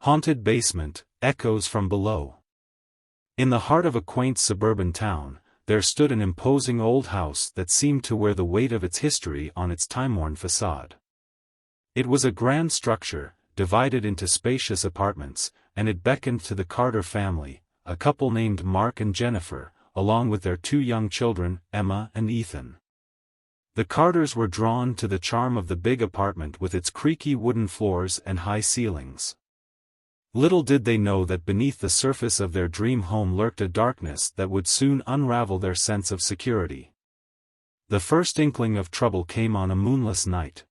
Haunted Basement, Echoes from Below. In the heart of a quaint suburban town, there stood an imposing old house that seemed to wear the weight of its history on its time-worn facade. It was a grand structure, divided into spacious apartments, and it beckoned to the Carter family, a couple named Mark and Jennifer, along with their two young children, Emma and Ethan. The Carters were drawn to the charm of the big apartment with its creaky wooden floors and high ceilings. Little did they know that beneath the surface of their dream home lurked a darkness that would soon unravel their sense of security. The first inkling of trouble came on a moonless night.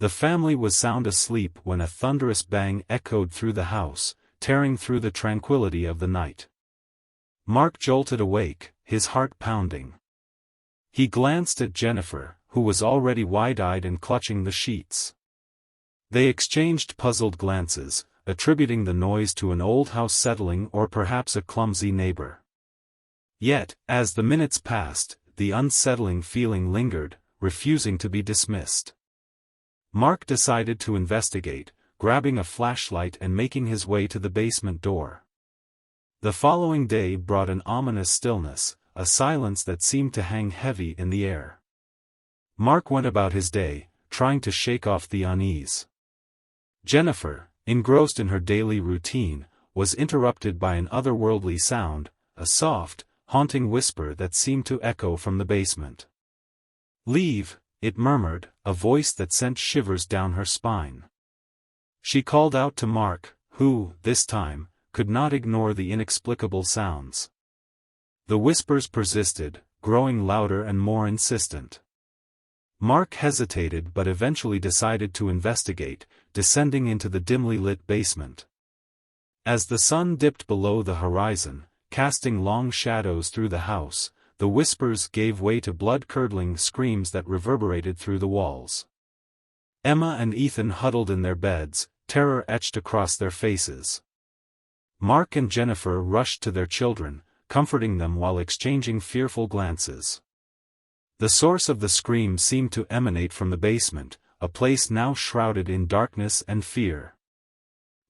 The family was sound asleep when a thunderous bang echoed through the house, tearing through the tranquility of the night. Mark jolted awake, his heart pounding. He glanced at Jennifer, who was already wide-eyed and clutching the sheets. They exchanged puzzled glances, attributing the noise to an old house settling or perhaps a clumsy neighbor. Yet, as the minutes passed, the unsettling feeling lingered, refusing to be dismissed. Mark decided to investigate, grabbing a flashlight and making his way to the basement door. The following day brought an ominous stillness, a silence that seemed to hang heavy in the air. Mark went about his day, trying to shake off the unease. Jennifer, engrossed in her daily routine, was interrupted by an otherworldly sound, a soft, haunting whisper that seemed to echo from the basement. "Leave," it murmured, a voice that sent shivers down her spine. She called out to Mark, who, this time, could not ignore the inexplicable sounds. The whispers persisted, growing louder and more insistent. Mark hesitated but eventually decided to investigate, descending into the dimly lit basement. As the sun dipped below the horizon, casting long shadows through the house, the whispers gave way to blood-curdling screams that reverberated through the walls. Emma and Ethan huddled in their beds, terror etched across their faces. Mark and Jennifer rushed to their children, comforting them while exchanging fearful glances. The source of the scream seemed to emanate from the basement, a place now shrouded in darkness and fear.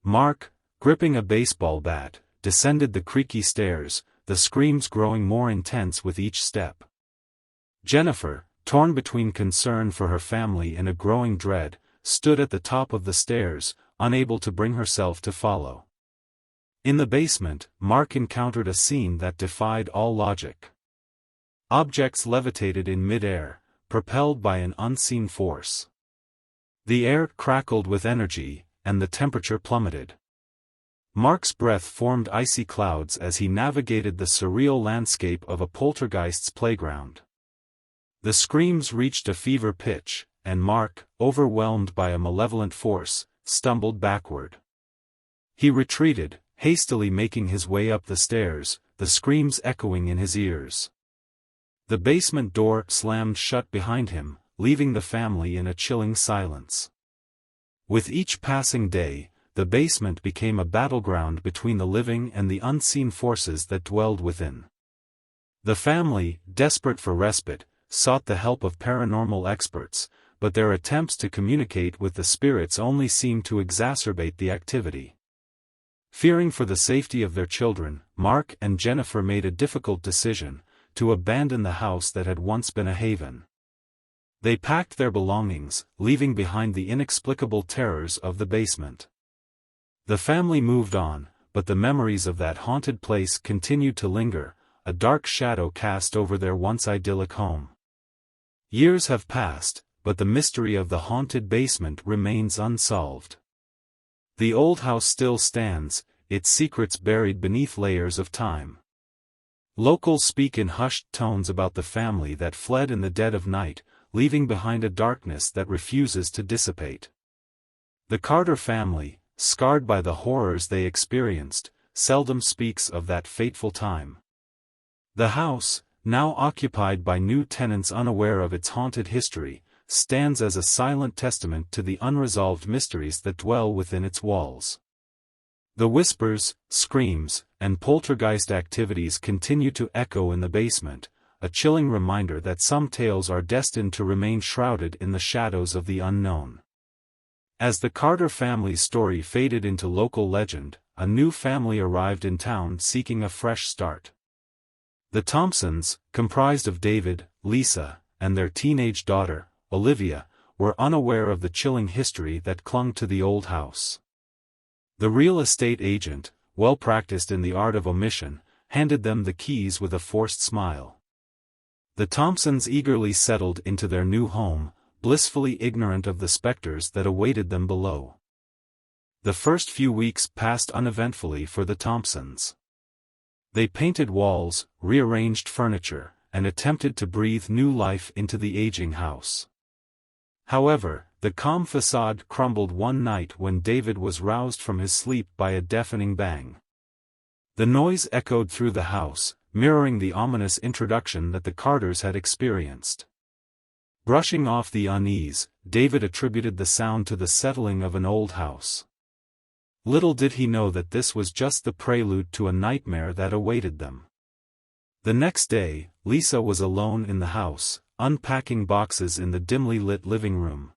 Mark, gripping a baseball bat, descended the creaky stairs, the screams growing more intense with each step. Jennifer, torn between concern for her family and a growing dread, stood at the top of the stairs, unable to bring herself to follow. In the basement, Mark encountered a scene that defied all logic. Objects levitated in mid-air, propelled by an unseen force. The air crackled with energy, and the temperature plummeted. Mark's breath formed icy clouds as he navigated the surreal landscape of a poltergeist's playground. The screams reached a fever pitch, and Mark, overwhelmed by a malevolent force, stumbled backward. He retreated, hastily making his way up the stairs, the screams echoing in his ears. The basement door slammed shut behind him, leaving the family in a chilling silence. With each passing day, the basement became a battleground between the living and the unseen forces that dwelled within. The family, desperate for respite, sought the help of paranormal experts, but their attempts to communicate with the spirits only seemed to exacerbate the activity. Fearing for the safety of their children, Mark and Jennifer made a difficult decision: to abandon the house that had once been a haven. They packed their belongings, leaving behind the inexplicable terrors of the basement. The family moved on, but the memories of that haunted place continued to linger, a dark shadow cast over their once idyllic home. Years have passed, but the mystery of the haunted basement remains unsolved. The old house still stands, its secrets buried beneath layers of time. Locals speak in hushed tones about the family that fled in the dead of night, leaving behind a darkness that refuses to dissipate. The Carter family, scarred by the horrors they experienced, seldom speaks of that fateful time. The house, now occupied by new tenants unaware of its haunted history, stands as a silent testament to the unresolved mysteries that dwell within its walls. The whispers, screams, and poltergeist activities continue to echo in the basement, a chilling reminder that some tales are destined to remain shrouded in the shadows of the unknown. As the Carter family's story faded into local legend, a new family arrived in town seeking a fresh start. The Thompsons, comprised of David, Lisa, and their teenage daughter, Olivia, were unaware of the chilling history that clung to the old house. The real estate agent, well practiced in the art of omission, handed them the keys with a forced smile. The Thompsons eagerly settled into their new home, blissfully ignorant of the specters that awaited them below. The first few weeks passed uneventfully for the Thompsons. They painted walls, rearranged furniture, and attempted to breathe new life into the aging house. However, the calm facade crumbled one night when David was roused from his sleep by a deafening bang. The noise echoed through the house, mirroring the ominous introduction that the Carters had experienced. Brushing off the unease, David attributed the sound to the settling of an old house. Little did he know that this was just the prelude to a nightmare that awaited them. The next day, Lisa was alone in the house, unpacking boxes in the dimly lit living room.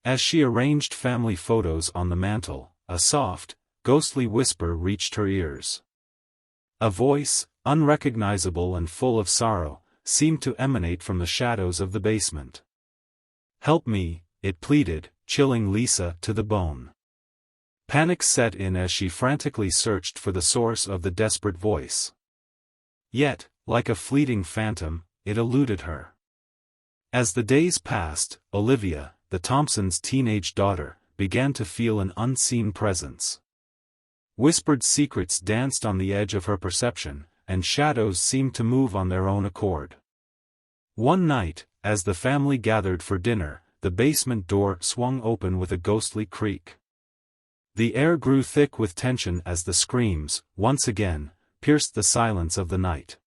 As she arranged family photos on the mantel, a soft, ghostly whisper reached her ears. A voice, unrecognizable and full of sorrow, seemed to emanate from the shadows of the basement. "Help me," it pleaded, chilling Lisa to the bone. Panic set in as she frantically searched for the source of the desperate voice. Yet, like a fleeting phantom, it eluded her. As the days passed, Olivia, the Thompsons' teenage daughter, began to feel an unseen presence. Whispered secrets danced on the edge of her perception, and shadows seemed to move on their own accord. One night, as the family gathered for dinner, the basement door swung open with a ghostly creak. The air grew thick with tension as the screams, once again, pierced the silence of the night.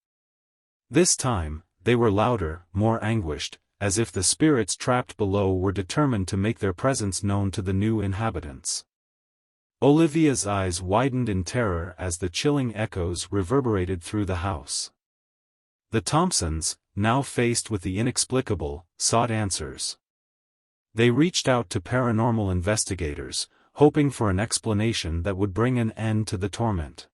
This time, they were louder, more anguished, as if the spirits trapped below were determined to make their presence known to the new inhabitants. Olivia's eyes widened in terror as the chilling echoes reverberated through the house. The Thompsons, now faced with the inexplicable, sought answers. They reached out to paranormal investigators, hoping for an explanation that would bring an end to the torment.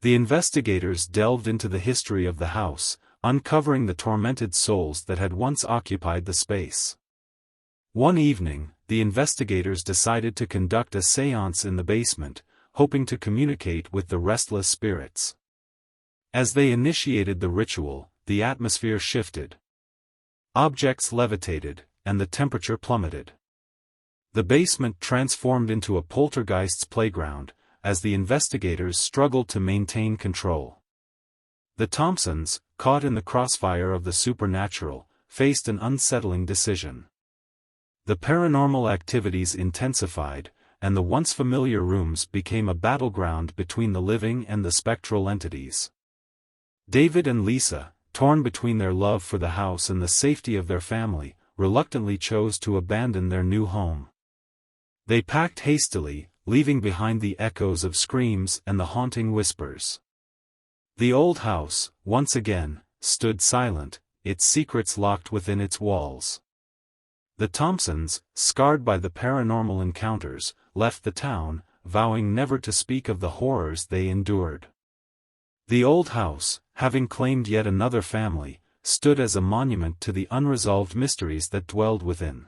The investigators delved into the history of the house, uncovering the tormented souls that had once occupied the space. One evening, the investigators decided to conduct a séance in the basement, hoping to communicate with the restless spirits. As they initiated the ritual, the atmosphere shifted. Objects levitated, and the temperature plummeted. The basement transformed into a poltergeist's playground, as the investigators struggled to maintain control. The Thompsons, caught in the crossfire of the supernatural, faced an unsettling decision. The paranormal activities intensified, and the once familiar rooms became a battleground between the living and the spectral entities. David and Lisa, torn between their love for the house and the safety of their family, reluctantly chose to abandon their new home. They packed hastily, leaving behind the echoes of screams and the haunting whispers. The old house, once again, stood silent, its secrets locked within its walls. The Thompsons, scarred by the paranormal encounters, left the town, vowing never to speak of the horrors they endured. The old house, having claimed yet another family, stood as a monument to the unresolved mysteries that dwelled within.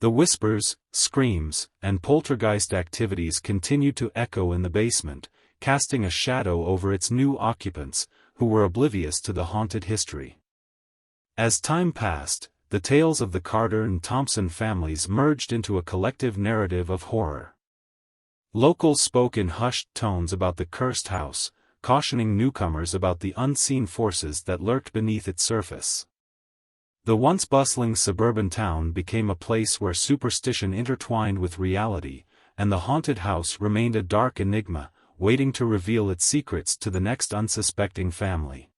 The whispers, screams, and poltergeist activities continued to echo in the basement, casting a shadow over its new occupants, who were oblivious to the haunted history. As time passed, the tales of the Carter and Thompson families merged into a collective narrative of horror. Locals spoke in hushed tones about the cursed house, cautioning newcomers about the unseen forces that lurked beneath its surface. The once bustling suburban town became a place where superstition intertwined with reality, and the haunted house remained a dark enigma, waiting to reveal its secrets to the next unsuspecting family.